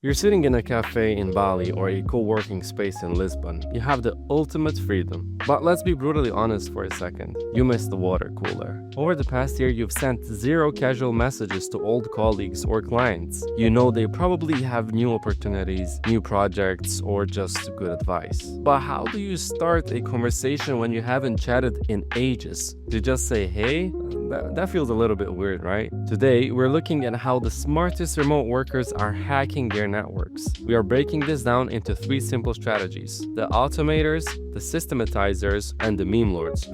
You're sitting in a cafe in Bali or a co-working space in Lisbon. You have the ultimate freedom. But let's be brutally honest for a second. You miss the water cooler. Over the past year, you've sent 0 casual messages to old colleagues or clients. You know they probably have new opportunities, new projects, or just good advice. But how do you start a conversation when you haven't chatted in ages? To just say, hey? That feels a little bit weird, right? Today, we're looking at how the smartest remote workers are hacking their networks. We are breaking this down into 3 simple strategies: the Automators, the Systematizers, and the Meme Lords.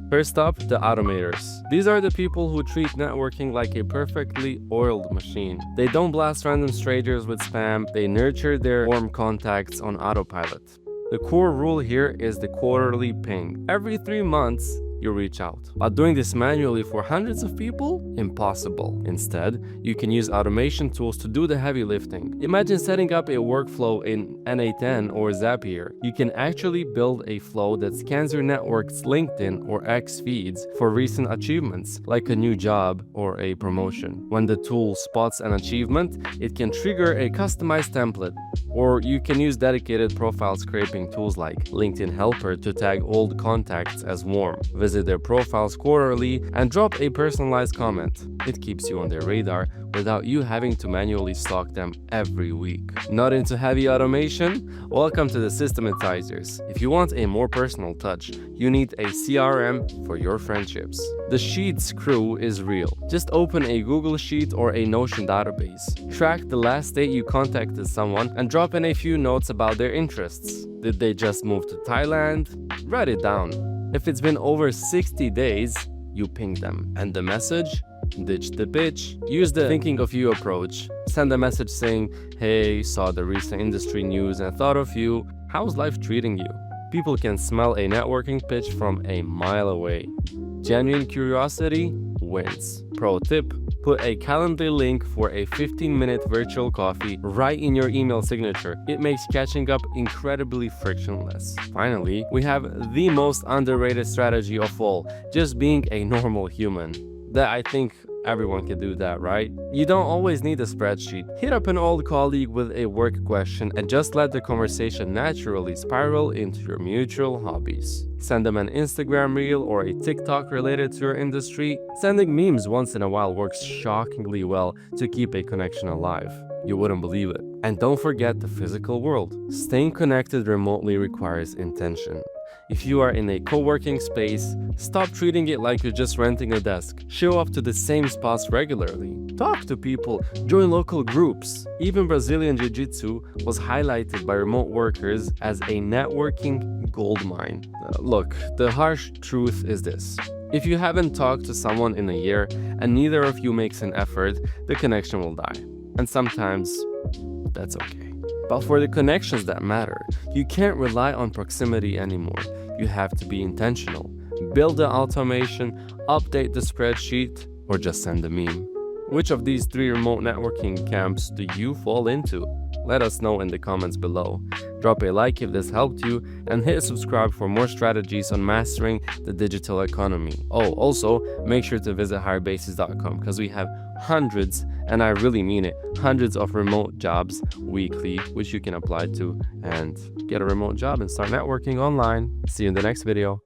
First up, the Automators. These are the people who treat networking like a perfectly oiled machine. They don't blast random strangers with spam, they nurture their warm contacts on autopilot. The core rule here is the quarterly ping. Every 3 months, you reach out. But doing this manually for hundreds of people? Impossible. Instead, you can use automation tools to do the heavy lifting. Imagine setting up a workflow in NA10 or Zapier. You can actually build a flow that scans your network's LinkedIn or X feeds for recent achievements, like a new job or a promotion. When the tool spots an achievement, it can trigger a customized template. Or you can use dedicated profile scraping tools like LinkedIn Helper to tag old contacts as warm. Visit their profiles quarterly and drop a personalized comment. It keeps you on their radar without you having to manually stalk them every week. Not into heavy automation? Welcome to the Systematizers. If you want a more personal touch, you need a CRM for your friendships. The Sheets crew is real. Just open a Google Sheet or a Notion database. Track the last date you contacted someone and drop in a few notes about their interests. Did they just move to Thailand? Write it down. If it's been over 60 days, you ping them. And the message? Ditch the bitch. Use the thinking of you approach. Send a message saying, hey, saw the recent industry news and thought of you. How's life treating you? People can smell a networking pitch from a mile away. Genuine curiosity wins. Pro tip: put a calendar link for a 15-minute virtual coffee right in your email signature. It makes catching up incredibly frictionless. Finally, we have the most underrated strategy of all: just being a normal human. That I think everyone can do that, right? You don't always need a spreadsheet. Hit up an old colleague with a work question and just let the conversation naturally spiral into your mutual hobbies. Send them an Instagram reel or a TikTok related to your industry. Sending memes once in a while works shockingly well to keep a connection alive. You wouldn't believe it. And don't forget the physical world. Staying connected remotely requires intention. If you are in a co-working space, stop treating it like you're just renting a desk. Show up to the same spots regularly. Talk to people, join local groups. Even Brazilian Jiu-Jitsu was highlighted by remote workers as a networking goldmine. Look, the harsh truth is this: if you haven't talked to someone in a year and neither of you makes an effort, the connection will die. And sometimes, that's okay. But for the connections that matter, you can't rely on proximity anymore. You have to be intentional. Build the automation, update the spreadsheet, or just send a meme. Which of these 3 remote networking camps do you fall into? Let us know in the comments below. Drop a like if this helped you, and hit subscribe for more strategies on mastering the digital economy. Oh, also, make sure to visit higherbases.com because we have hundreds, and I really mean it, hundreds of remote jobs weekly, which you can apply to and get a remote job and start networking online. See you in the next video.